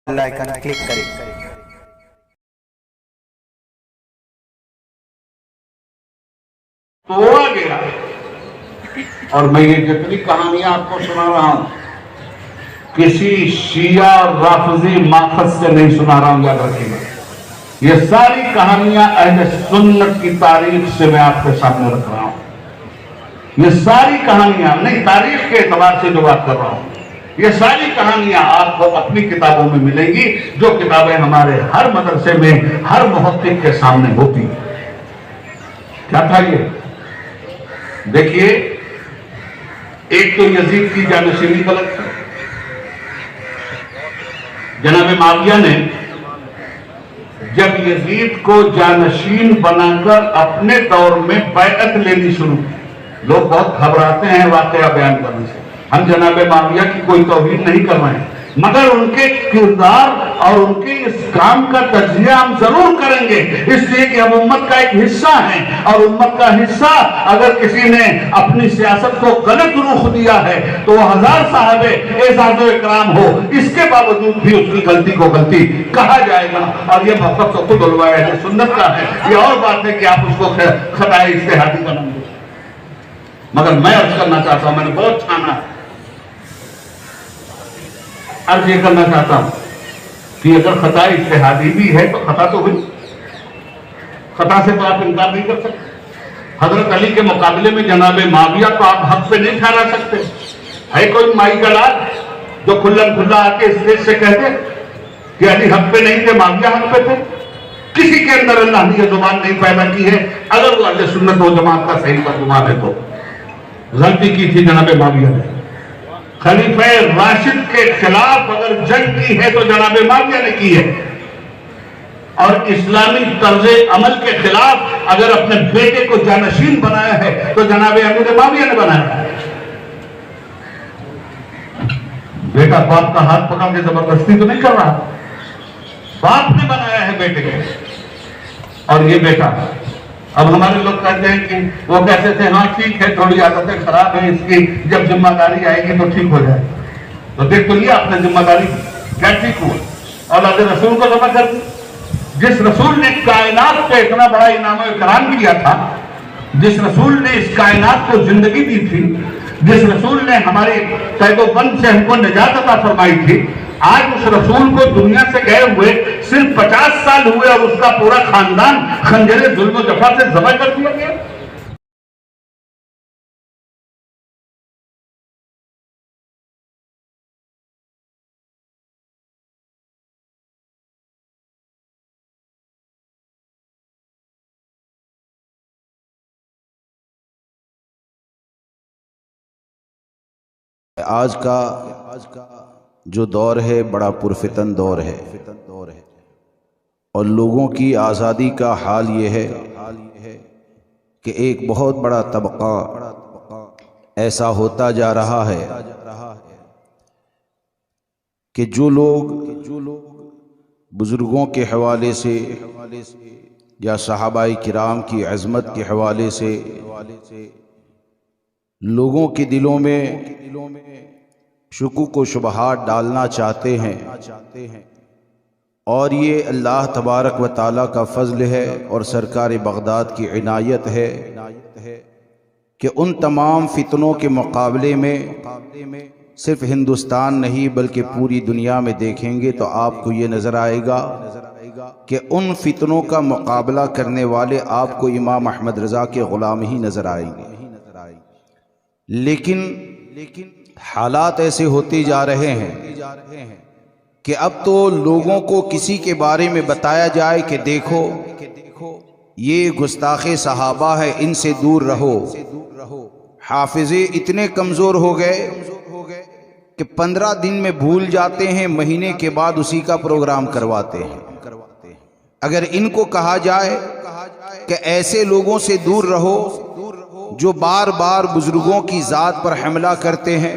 Icon click करें। तोड़ा गया। और मैं ये जितनी कहानियां आपको सुना रहा हूं किसी शिया राफिजी माखज से नहीं सुना रहा हूं, याद रखिएगा। ये सारी कहानियां अहले सुन्नत की तारीख से मैं आपके सामने रख रहा हूं। ये सारी कहानियां नहीं, तारीख के एतबार से जो बात कर रहा हूं, ये सारी कहानियां आपको अपनी किताबों में मिलेंगी, जो किताबें हमारे हर मदरसे में हर मुहक्किक के सामने होती। क्या था ये? देखिए, एक तो यजीद की जानशीनी गलत थी। जनाब माविया ने जब यजीद को जानशीन बनाकर अपने दौर में बैअत लेनी शुरू की, लोग बहुत घबराते हैं वाकया बयान करने से। हम जनाब माविया की कोई तौहीन नहीं कर रहे हैं, मगर उनके किरदार और उनके इस काम का तजिया हम जरूर करेंगे, इसलिए कि हम उम्मत का एक हिस्सा हैं। और उम्मत का हिस्सा अगर किसी ने अपनी सियासत को गलत रुख दिया है तो वो हजार साहबे एजाज़ो इकराम हो, इसके बावजूद भी उसकी गलती को गलती कहा जाएगा। और ये मौक़िफ़ तो खुद उलमा अहले सुन्नत का है। ये और बात है कि आप उसको खताए इज्तिहादी बनाएंगे, मगर मैं अर्ज करना चाहता हूं, मैंने बहुत छाना है, अर्ज ये करना चाहता हूं कि अगर खता इज्तिहादी भी है तो खता तो हुई, खता से तो आप इनकार नहीं कर सकते। हजरत अली के मुकाबले में जनाब माविया को आप हक पे नहीं ठहरा सकते। है कोई माई का लाल जो खुल्लम खुल्ला आके स्टेज से कहते कि अली हक पे नहीं थे, माविया हक पे थे? किसी के अंदर अल्लाह ने यह जुबान नहीं पैदा की है। अगर वो अहले सुन्नत व जमात का सही तर्जुमान है तो गलती की थी जनाब माविया ने। खलीफे राशिद के खिलाफ अगर जंग की है तो जनाब माविया ने की है, और इस्लामी तर्जे अमल के खिलाफ अगर अपने बेटे को जानशीन बनाया है तो जनाब अमीर माविया ने बनाया है। बेटा बाप का हाथ पकड़ के जबरदस्ती तो नहीं कर रहा, बाप ने बनाया है बेटे को। और ये बेटा, अब हमारे लोग कहते हैं कि वो कहते थे हाँ ठीक है, थोड़ी आदतें खराब है इसकी, जब जिम्मेदारी आएगी तो ठीक हो जाए। तो देख तो लिया आपने जिम्मेदारी, क्या ठीक हुआ? और अगर रसूल को जमा कर दी, जिस रसूल ने कायनात पे इतना बड़ा इनाम इकराम किया था, जिस रसूल ने इस कायनात को जिंदगी दी थी, जिस रसूल ने हमारे कैदोबंद से हमको निजात अता फरमाई थी, आज उस रसूल को दुनिया से गए हुए सिर्फ 50 साल हुए और उसका पूरा खानदान खंजरे जुल्म जफा से ज़बह कर दिया गया। आज का जो दौर है बड़ा पुरफितन दौर है, और लोगों की आज़ादी का हाल ये है कि एक बहुत बड़ा तबका ऐसा होता जा रहा है कि जो लोग बुज़ुर्गों के हवाले से या सहाबाए किराम की अज़मत के हवाले से लोगों के दिलों में शुकूक व शुबहात डालना चाहते हैं। और ये अल्लाह तबारक व ताला का फ़ज़ल है और सरकार बगदाद की इनायत है कि उन तमाम फितनों के मुकाबले में सिर्फ हिंदुस्तान नहीं बल्कि पूरी दुनिया में देखेंगे तो आपको ये नज़र आएगा कि उन फितनों का मुकाबला करने वाले आपको इमाम अहमद रज़ा के ग़ुलाम ही नज़र आएंगे। लेकिन हालात ऐसे होते जा रहे हैं कि अब तो लोगों को किसी के बारे में बताया जाए कि देखो ये गुस्ताखे सहाबा है, इनसे दूर रहो। हाफिज़े इतने कमज़ोर हो गए कि 15 दिन में भूल जाते हैं, महीने के बाद उसी का प्रोग्राम करवाते हैं। अगर इनको कहा जाए कि ऐसे लोगों से दूर रहो जो बार बार बुजुर्गों की ज़ात पर हमला करते हैं,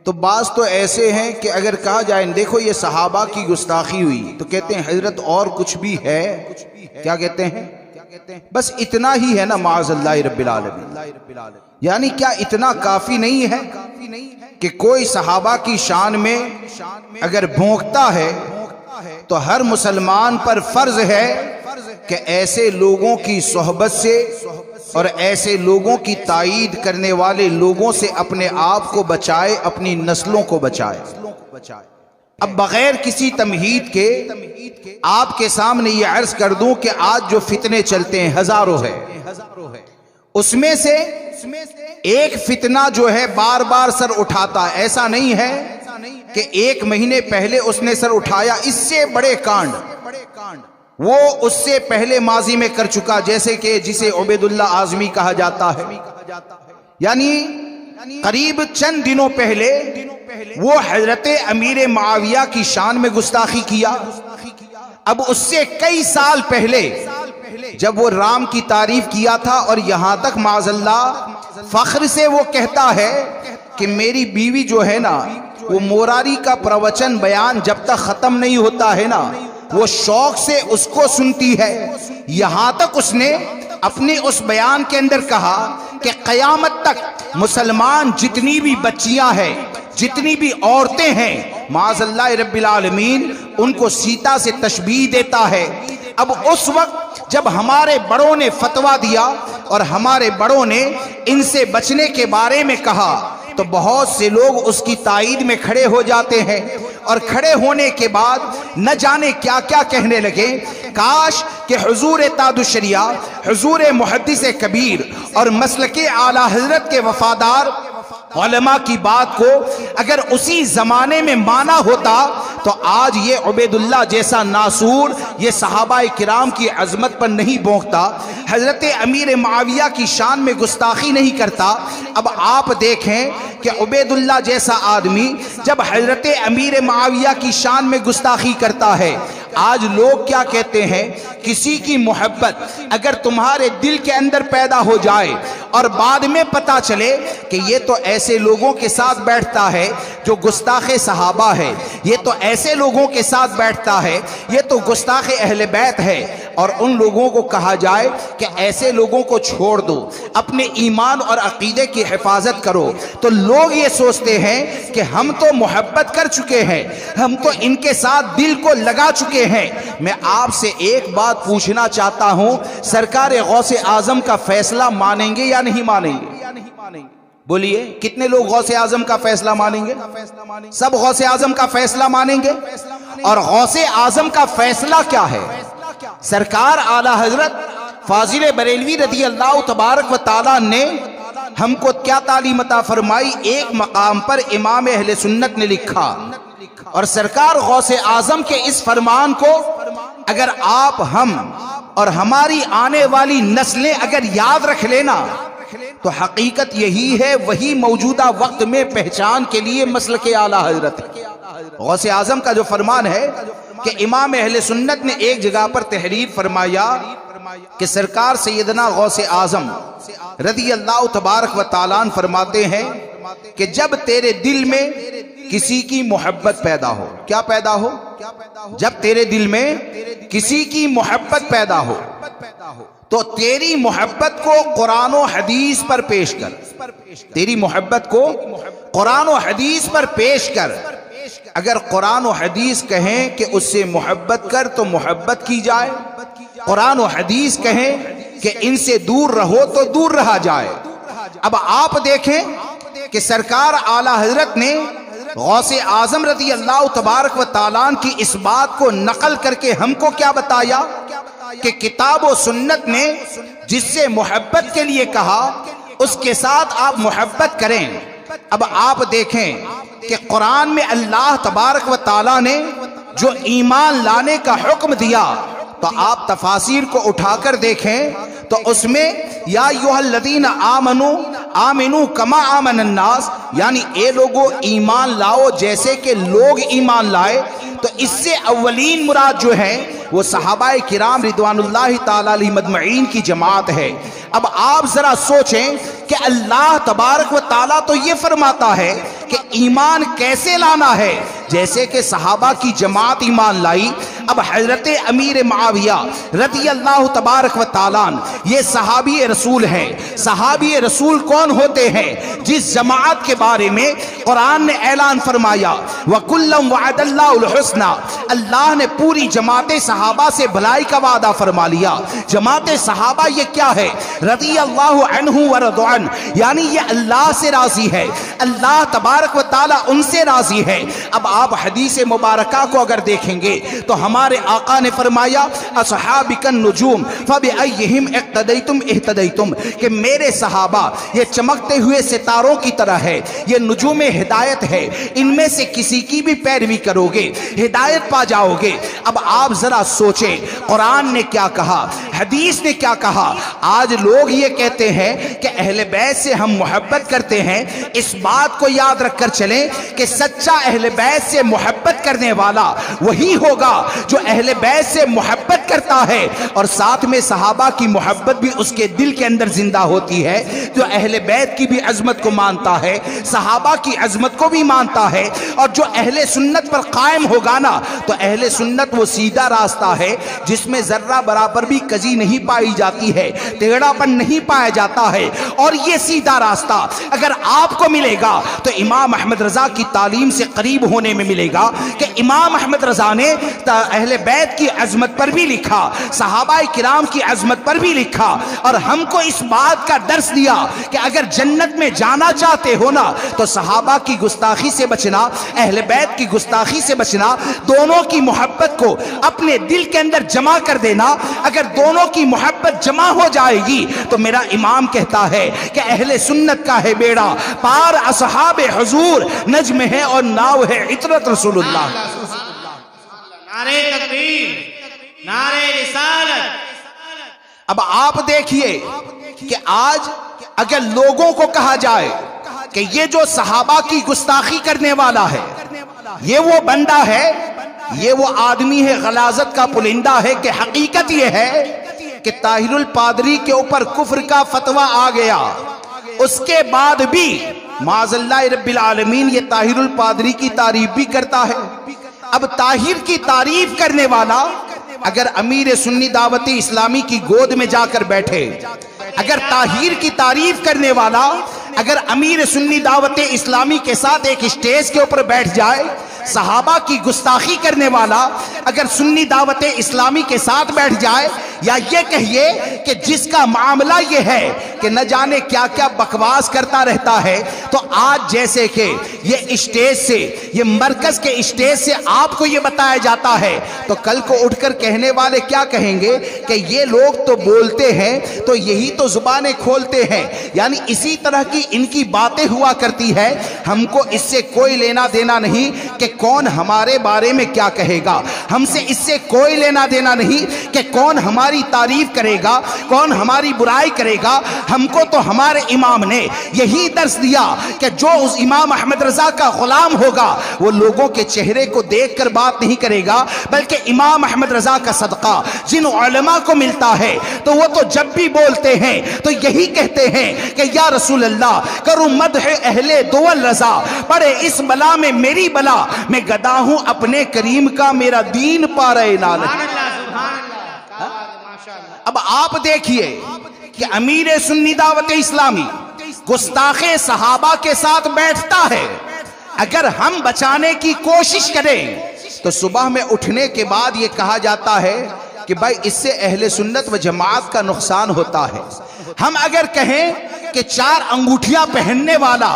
तो बाज़ तो ऐसे हैं कि अगर कहा जाए देखो ये सहाबा की गुस्ताखी हुई, तो कहते हैं हजरत और कुछ भी है। क्या कहते हैं? बस इतना ही है ना, माअज़ल्लाह रब्बिल आलमीन। यानी क्या इतना काफी नहीं है कि कोई सहाबा की शान में अगर भोंकता है तो हर मुसलमान पर फर्ज है कि ऐसे लोगों की सोहबत से और ऐसे लोगों की ताईद करने वाले लोगों से अपने आप को बचाए, अपनी नस्लों को बचाए। अब बगैर किसी तमहीद के आपके सामने ये अर्ज कर दूं कि आज जो फितने चलते हैं हजारों है, उसमें से एक फितना जो है बार बार सर उठाता है। ऐसा नहीं है कि एक महीने पहले उसने सर उठाया, इससे बड़े कांड वो उससे पहले माजी में कर चुका, जैसे कि जिसे उबैदुल्ला आजमी कहा जाता है। यानी करीब चंद दिनों पहले वो हजरत अमीर मुआविया की शान में गुस्ताखी किया। अब उससे कई साल पहले जब वो राम की तारीफ किया था और यहां तक माज़अल्लाह फख्र से वो कहता है कि मेरी बीवी जो है ना, वो मोरारी का प्रवचन बयान जब तक खत्म नहीं होता है ना, वो शौक से उसको सुनती है। यहां तक उसने अपने उस बयान के अंदर कहा कि क़यामत तक मुसलमान जितनी भी बच्चियां हैं, जितनी भी औरतें हैं, माज़अल्लाह रब्बिल आलमीन उनको सीता से तशबीह देता है। अब उस वक्त जब हमारे बड़ों ने फतवा दिया और हमारे बड़ों ने इनसे बचने के बारे में कहा, तो बहुत से लोग उसकी ताईद में खड़े हो जाते हैं और खड़े होने के बाद न जाने क्या क्या कहने लगे। काश कि हुजूर तादुशरिया, हुजूर मुहद्दिस कबीर और मसलके आला हजरत के वफादार उलमा की बात को अगर उसी जमाने में माना होता तो आज ये उबैदुल्ला जैसा नासूर ये सहाबाए किराम की अजमत पर नहीं भोंकता, हजरत अमीर मुआविया की शान में गुस्ताखी नहीं करता। अब आप देखें कि उबैदुल्ला जैसा आदमी जब हजरत अमीर मुआविया की शान में गुस्ताखी करता है, आज लोग क्या कहते हैं, किसी की मोहब्बत अगर तुम्हारे दिल के अंदर पैदा हो जाए और बाद में पता चले कि ये तो ऐसे लोगों के साथ बैठता है जो गुस्ताखे सहाबा है, ये तो ऐसे लोगों के साथ बैठता है, ये तो गुस्ताखे अहले बैत है, और उन लोगों को कहा जाए कि ऐसे लोगों को छोड़ दो, अपने ईमान और अकीदे की हिफाजत करो, तो लोग ये सोचते हैं कि हम तो मोहब्बत कर चुके हैं, हम तो इनके साथ दिल को लगा चुके हैं। मैं आपसे एक बात पूछना चाहता हूं, सरकार गौसे आजम का फैसला मानेंगे या नहीं मानेंगे? बोलिए, कितने लोग गौसे आजम का फैसला मानेंगे? सब गौसे आजम का फैसला मानेंगे। और गौसे आजम का फैसला क्या है? सरकार आला हजरत फाजिल बरेलवी रदी अल्लाह तबारक व तआला ने हमको क्या तालीम अता फरमाई? एक मकाम पर इमाम अहले सुन्नत ने लिखा, और सरकार गौसे आजम के इस फरमान को अगर आप, हम और हमारी आने वाली नस्लें अगर याद रख लेना, तो हकीकत यही है, वही मौजूदा वक्त में पहचान के लिए मसलके आला हजरत है। गौसे आजम का जो फरमान है कि इमाम अहले सुन्नत ने एक जगह पर तहरीर फरमाया कि सरकार सैयदना गौसे आजम रदी अल्लाह तबारक व तआला फरमाते हैं कि जब तेरे दिल में किसी की मोहब्बत पैदा हो, क्या पैदा हो? जब तेरे दिल में किसी की मोहब्बत पैदा हो तो तेरी मोहब्बत को कुरान और हदीस पर पेश कर, तेरी मोहब्बत को कुरान और हदीस पर पेश कर। अगर कुरान और हदीस कहें कि उससे मोहब्बत कर तो मोहब्बत की जाए, कुरान और हदीस कहें कि इनसे दूर रहो तो दूर रहा जाए। अब आप देखें कि सरकार आला हजरत ने गौसे आजम रदी अल्लाह तबारक व तआला की इस बात को नकल करके हमको क्या बताया कि किताब और सुन्नत ने जिससे मोहब्बत के लिए कहा उसके साथ आप मोहब्बत करें। अब आप देखें कि कुरान में अल्लाह तबारक व तआला ने जो ईमान लाने का हुक्म दिया, तो आप तफासिर को उठाकर देखें तो उसमें या अय्युहल्लज़ीना आमनू आमिनू कमा आमनन नास, यानी ए लोगो ईमान लाओ जैसे कि लोग ईमान लाए। तो इससे अव्वलीन मुराद जो है वो सहाबाए किराम रिदवानुल्लाहि ताला अलैहिम मजमईन की जमात है। अब आप जरा सोचें कि अल्लाह तबारक व ताला तो ये फरमाता है कि ईमान कैसे लाना है, जैसे कि सहाबा की जमात ईमान लाई। अब हजरत अमीर मुआविया रज़ी अल्लाह तबारक व तआला अन्हु ये सहाबी रसूल हैं। सहाबी रसूल कौन होते हैं? जिस जमात के बारे में कुरान ने ऐलान फरमाया वकुल्लम वअदल्लाहुल हुस्ना, अल्लाह ने पूरी जमात सहाबा से भलाई का वादा फरमा लिया। जमात सहाबा ये क्या है? रज़ी अल्लाहु अन्हु व रज़ु अन्हु, यानी ये अल्लाह से राजी है, अल्लाह तबारक व तआला उनसे राजी है। अब आप हदीस मुबारका को अगर देखेंगे तो हमारे आका ने फरमाया असहाबिकन नुजूम फबिअय्यिहिम इक्तदैतुम इहतदैतुम, कि मेरे सहाबा ये चमकते हुए सितारों की तरह है, ये नुजूम हिदायत है, इनमें से किसी की भी पैरवी करोगे हिदायत पा जाओगे। अब आप जरा सोचें कुरान ने क्या कहा, हदीस ने क्या कहा। आज लोग ये कहते हैं कि अहले बैत से हम मोहब्बत करते हैं। इस बात को याद रखकर चलें कि सच्चा अहले बैत से मोहब्बत करने वाला वही होगा जो अहले बैत से मोहब्बत करता है और साथ में सहाबा की मोहब्बत भी उसके दिल के अंदर जिंदा होती है, जो अहले बैत की भी अजमत को मानता है, सहाबा की अजमत को भी मानता है। और जो अहले सुन्नत पर कायम होगा ना, तो अहले सुन्नत वो सीधा रास्ता है जिसमें जर्रा बराबर भी कजी नहीं पाई जाती है, टेढ़ापन नहीं पाया जाता है। और ये सीधा रास्ता अगर आपको मिलेगा तो इमाम अहमद रजा की तालीम से करीब होने में मिलेगा कि इमाम अहमद रजा ने अहले बैत की अजमत पर भी लिखा, सहाबाए किराम की अजमत पर भी लिखा, और हमको इस बात का दर्स दिया कि अगर जन्नत में जाना चाहते हो ना तो सहाबा की गुस्ताखी से बचना, अहले बैत की गुस्ताखी से बचना, दोनों की मोहब्बत को अपने दिल के अंदर जमा कर देना। अगर दोनों की मोहब्बत जमा हो जाएगी तो मेरा इमाम कहता है कि अहले सुन्नत का है बेड़ा पार, असहाबे हुजूर नज्म है और नाव है इतरत रसूलुल्लाह। नारे तकबीर, नारे रिसालत। अब आप देखिए कि आज अगर लोगों को कहा जाए कि ये जो सहाबा की गुस्ताखी करने वाला है, ये वो बंदा है, ये वो आदमी है, गलाजत का पुलिंदा है, कि हकीकत ये है कि ताहिरुल पादरी के ऊपर कुफ्र का फतवा आ गया, उसके बाद भी माज़ल्लाह रब्बिल आलमीन ये ताहिरुल पादरी की तारीफ भी करता है। अब ताहिर की तारीफ करने वाला अगर अमीर सुन्नी दावत इस्लामी की गोद में जाकर बैठे, अगर ताहिर की तारीफ करने वाला अगर अमीर सुन्नी दावत इस्लामी के साथ एक स्टेज के ऊपर बैठ जाए, सहाबा की गुस्ताखी करने वाला अगर सुन्नी दावत इस्लामी के साथ बैठ जाए, या ये कहिए कि जिसका मामला ये है कि न जाने क्या क्या बकवास करता रहता है, तो आज जैसे कि ये स्टेज से, ये मरकज के स्टेज से आपको ये बताया जाता है, तो कल को उठकर कहने वाले क्या कहेंगे कि ये लोग तो बोलते हैं तो यही तो जुबानें खोलते हैं। यानी इसी तरह की इनकी बातें हुआ करती है। हमको इससे कोई लेना देना नहीं कि कौन हमारे बारे में क्या कहेगा, हमसे इससे कोई लेना देना नहीं कि कौन हमारी तारीफ करेगा, कौन हमारी बुराई करेगा। हमको तो हमारे इमाम ने यही दर्स दिया कि जो उस इमाम अहमद रजा का गुलाम होगा वो लोगों के चेहरे को देखकर बात नहीं करेगा, बल्कि इमाम अहमद रजा का सदका जिन उलमा को मिलता है तो वो तो जब भी बोलते हैं तो यही कहते हैं कि या रसूल अल्लाह करूं मदह अहले दोवल रजा, पड़े इस बला में मेरी बला, मैं गदा हूं अपने करीम का, मेरा दीन पा रहे नाल। अब आप देखिए कि अमीर सुन्नी दावत इस्लामी गुस्ताखे सहाबा के साथ बैठता है। अगर हम बचाने की कोशिश करें तो सुबह में उठने के बाद ये कहा जाता है कि भाई इससे अहले सुन्नत व जमात का नुकसान होता है। हम अगर कहें कि 4 अंगूठियां पहनने वाला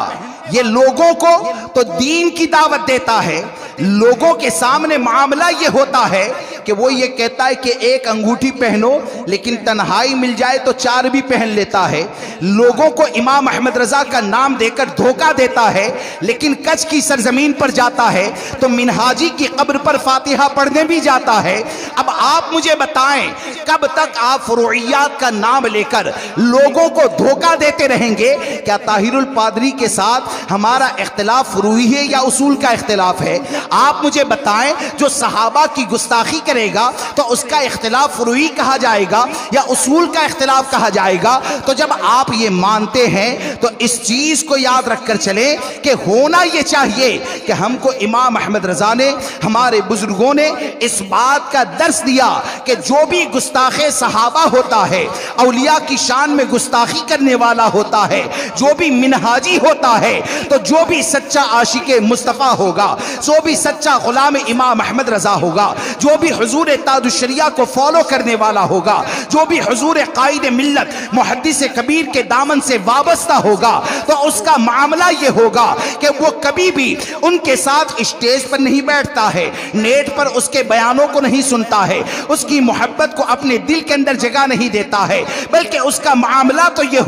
ये लोगों को तो दीन की दावत देता है, लोगों के सामने मामला ये होता है कि वो ये कहता है कि 1 अंगूठी पहनो, लेकिन तन्हाई मिल जाए तो 4 भी पहन लेता है। लोगों को इमाम अहमद रजा का नाम देकर धोखा देता है, लेकिन कच्छ की सरजमीन पर जाता है तो मिनहाजी की कब्र पर फातिहा पढ़ने भी जाता है। अब आप मुझे बताएं कब तक आप फुरूइयात का नाम लेकर लोगों को धोखा देते रहेंगे? क्या ताहिरुल पादरी के साथ हमारा इख्तिलाफ फुरूई है या उसूल का इख्तिलाफ है? आप मुझे बताएं जो सहाबा की गुस्ताखी करे करेगा तो उसका इख्तिलाफ फुरूई कहा जाएगा या उसूल का इख्तिलाफ कहा जाएगा। तो जब आप ये मानते हैं तो इस चीज को याद रखकर चले कि होना ये चाहिए कि हमको इमाम अहमद रजा ने, हमारे बुजुर्गों ने इस बात का दर्स दिया कि जो भी गुस्ताखे सहाबा होता है, औलिया की शान में गुस्ताखी करने वाला होता है, जो भी मिनहाजी होता है, तो जो भी सच्चा आशिक मुस्तफ़ा होगा, जो भी सच्चा गुलाम इमाम अहमद रजा होगा, जो भी हुजूर ताजुश्शरिया को फॉलो करने वाला होगा, जो भी हुजूर कायद मिल्लत मुहद्दिस कबीर के दामन से वाबस्ता होगा, तो उसका मामला ये होगा कि वो कभी भी उनके साथ स्टेज पर नहीं बैठता है, नेट पर उसके बयानों को नहीं सुनता है, उसकी मोहब्बत को अपने दिल के अंदर जगह नहीं देता है, बल्कि उसका मामला तो ये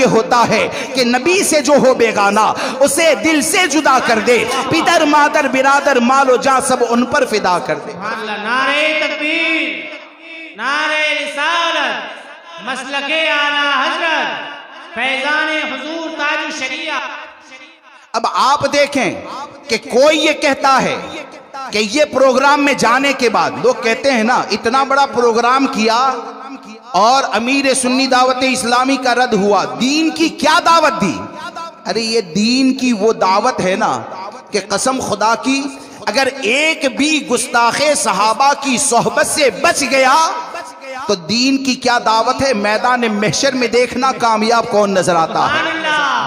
होता है कि नबी से जो हो बेगाना उसे दिल से जुदा कर दे, पितर मादर बिरादर मालो जा सब उन पर फिदा कर दे। नारे तकबीर, नारे रिसालत, मसलके आला हजरत, फैजाने हुजूर ताजुश्शरिया। अब आप देखें कि कोई ये कहता है कि ये प्रोग्राम में जाने के बाद, लोग कहते हैं ना इतना बड़ा प्रोग्राम किया और अमीर सुन्नी दावत इस्लामी का रद्द हुआ, दीन की क्या दावत दी? अरे ये दीन की वो दावत है ना कि कसम खुदा की अगर एक भी गुस्ताखे सहाबा की सोहबत से बच गया तो दीन की क्या दावत है? मैदान महशर में देखना कामयाब कौन नजर आता है।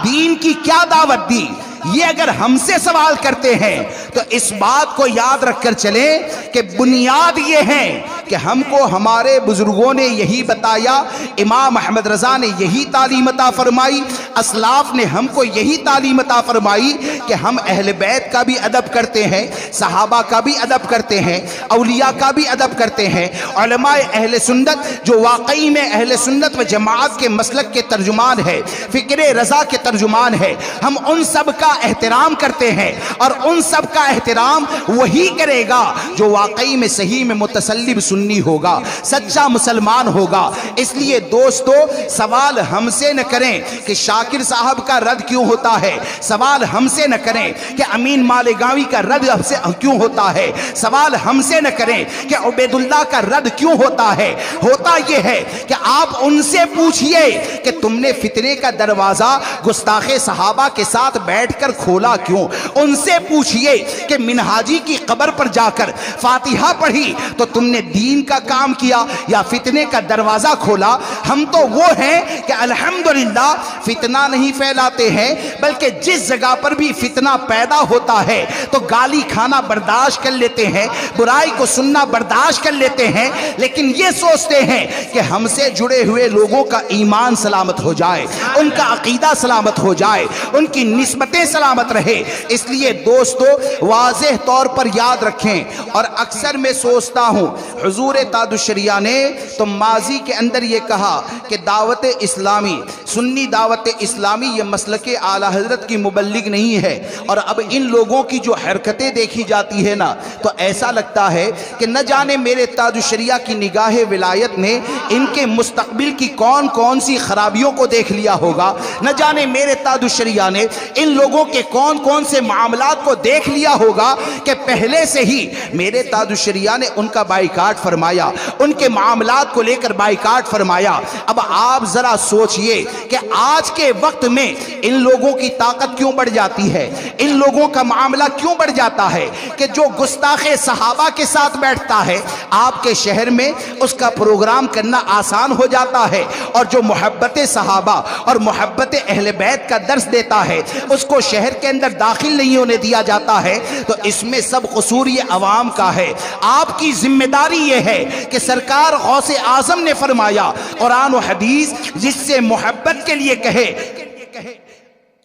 दीन की क्या दावत दी, ये अगर हमसे सवाल करते हैं तो इस बात को याद रखकर चले कि बुनियाद ये है कि हमको हमारे बुजुर्गों ने यही बताया, इमाम अहमद रजा ने यही तालीम अता फरमाई, असलाफ ने हमको यही तालीम अता फरमाई कि हम अहले बैत का भी अदब करते हैं, सहाबा का भी अदब करते हैं, औलिया का भी अदब करते हैं। उलमाए अहले सुन्नत जो वाकई में अहले सुन्नत व जमात के मसलक के तर्जुमान है, फिक्र रजा के तर्जुमान है, हम उन सब का एहतराम करते हैं और उन सब का एहतराम वही करेगा जो वाकई में सही में मुतसल्लिब सुन्नी होगा, सच्चा मुसलमान होगा। इसलिए दोस्तों सवाल हमसे न करें कि शाकिर साहब का रद्द क्यों होता है, सवाल हमसे न करें कि अमीन मालेगावी का रद्द हमसे क्यों होता है, सवाल हमसे न करें कि उबैदुल्लाह का रद्द क्यों होता है। होता यह है कि आप उनसे पूछिए कि तुमने फितने का दरवाजा गुस्ताखे सहाबा के साथ बैठकर खोला क्यों। उनसे पूछिए कि मिनहाजी की कब्र पर जाकर फातिहा पढ़ी तो तुमने दीन का काम किया या फितने का दरवाजा खोला। हम तो वो हैं कि अल्हम्दुलिल्लाह फितना नहीं फैलाते हैं, बल्कि जिस जगह पर भी फितना पैदा होता है तो गाली खाना बर्दाश्त कर लेते हैं, बुराई को सुनना बर्दाश्त कर लेते हैं, लेकिन ये सोचते हैं कि हमसे जुड़े हुए लोगों का ईमान सलामत हो जाए, उनका अकीदा सलामत हो जाए, उनकी निस्बतें सलामत रहे। इसलिए दोस्तों वाज़ेह तौर पर याद रखें, और अक्सर मैं सोचता हूँ हुजूर ताजुश्शरिया ने तो माजी के अंदर ये कहा कि दावत इस्लामी, सुन्नी दावत इस्लामी ये मसलके आला हजरत की मुबल्लिग नहीं है। और अब इन लोगों की जो हरकतें देखी जाती है ना, तो ऐसा लगता है कि न जाने मेरे ताजुश्शरिया की निगाह विलायत ने इनके मुस्तकबिल की कौन कौन सी खराबियों को देख लिया होगा, न जाने मेरे ताजुश्शरिया ने इन लोगों के कौन कौन से मामलात को देख लिया होगा कि पहले से ही मेरे ताजुश्शरिया ने उनका बाइकाट फरमाया, उनके मामलात को लेकर बाइकाट फरमाया। अब आप जरा सोचिए कि आज के वक्त में इन लोगों की ताकत क्यों बढ़ जाती है, इन लोगों का मामला क्यों बढ़ जाता है कि जो गुस्ताखे सहाबा के साथ बैठता है आपके शहर में उसका प्रोग्राम करना आसान हो जाता है, और जो मोहब्बत सहाबा और मोहब्बत अहले बैत का दर्स देता है उसको शहर के अंदर दाखिल नहीं होने दिया जाता है। तो इसमें सब कसूर ये अवाम का है। आपकी जिम्मेदारी ये है कि सरकार गौसे आजम ने फरमाया कुरान और हदीस जिससे मोहब्बत के लिए कहे,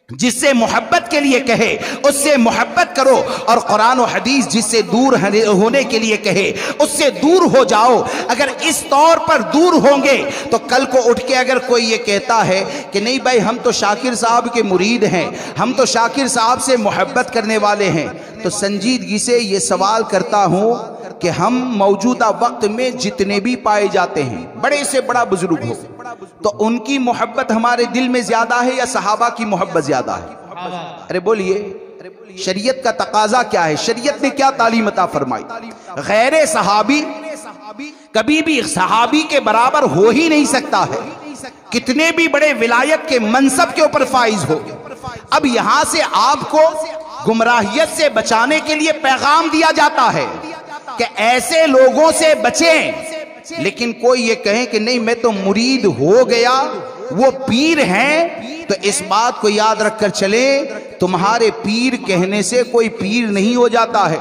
जिससे मोहब्बत के लिए कहे उससे मोहब्बत करो, और कुरान और हदीस जिससे दूर होने के लिए कहे उससे दूर हो जाओ। अगर इस तौर पर दूर होंगे तो कल को उठ के अगर कोई ये कहता है कि नहीं भाई हम तो शाकिर साहब के मुरीद हैं, हम तो शाकिर साहब से मोहब्बत करने वाले हैं, तो संजीदगी से ये सवाल करता हूँ कि हम मौजूदा वक्त में जितने भी पाए जाते हैं बड़े से बड़ा बुजुर्ग हो, तो उनकी मोहब्बत हमारे दिल में ज्यादा है या सहाबा की मोहब्बत ज्यादा है? अरे बोलिए, शरीयत का तकाजा क्या है, शरीयत ने क्या तालीम अता फरमाई। गैर सहाबी कभी भी सहाबी के बराबर हो ही नहीं सकता है, कितने भी बड़े विलायत के मनसब के ऊपर फाइज हो। अब यहां से आपको गुमराहियत से बचाने के लिए पैगाम दिया जाता है कि ऐसे लोगों से बचें। लेकिन कोई ये कहे कि नहीं मैं तो मुरीद हो गया, वो पीर हैं, तो इस बात को याद रखकर चले, तुम्हारे पीर कहने से कोई पीर नहीं हो जाता है।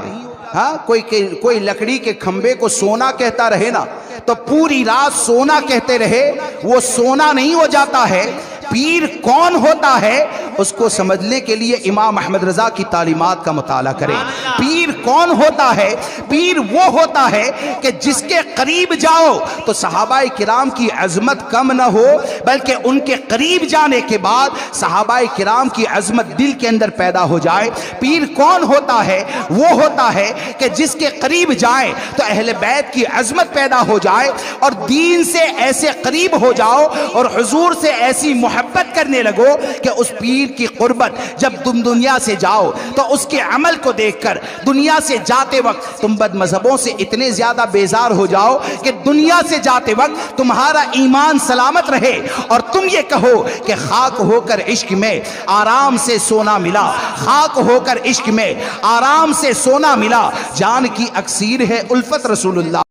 हाँ, कोई लकड़ी के खंबे को सोना कहता रहे ना, तो पूरी रात सोना कहते रहे, वो सोना नहीं हो जाता है। पीर कौन होता है उसको समझने के लिए इमाम अहमद रजा की तालीमात का मुताला करें। पीर कौन होता है? पीर वो होता है कि जिसके करीब जाओ तो सहाबाए किराम की अजमत कम न हो, बल्कि उनके करीब जाने के बाद सहाबाए किराम की अजमत दिल के अंदर पैदा हो जाए। पीर कौन होता है? वो होता है कि जिसके करीब जाए तो अहले बैत की अजमत पैदा हो जाए और दीन से ऐसे करीब हो जाओ और हुजूर से ऐसी मोहब्बत करने लगो कि उस पीर की कुर्बत जब तुम दुनिया से जाओ तो उसके अमल को देखकर दुनिया से जाते वक्त तुम बदमज़हबों से इतने ज्यादा बेजार हो जाओ कि दुनिया से जाते वक्त तुम्हारा ईमान सलामत रहे और तुम ये कहो कि खाक होकर इश्क में आराम से सोना मिला, खाक होकर इश्क में आराम से सोना मिला। जान की अक्सीर है उल्फत रसूलुल्लाह।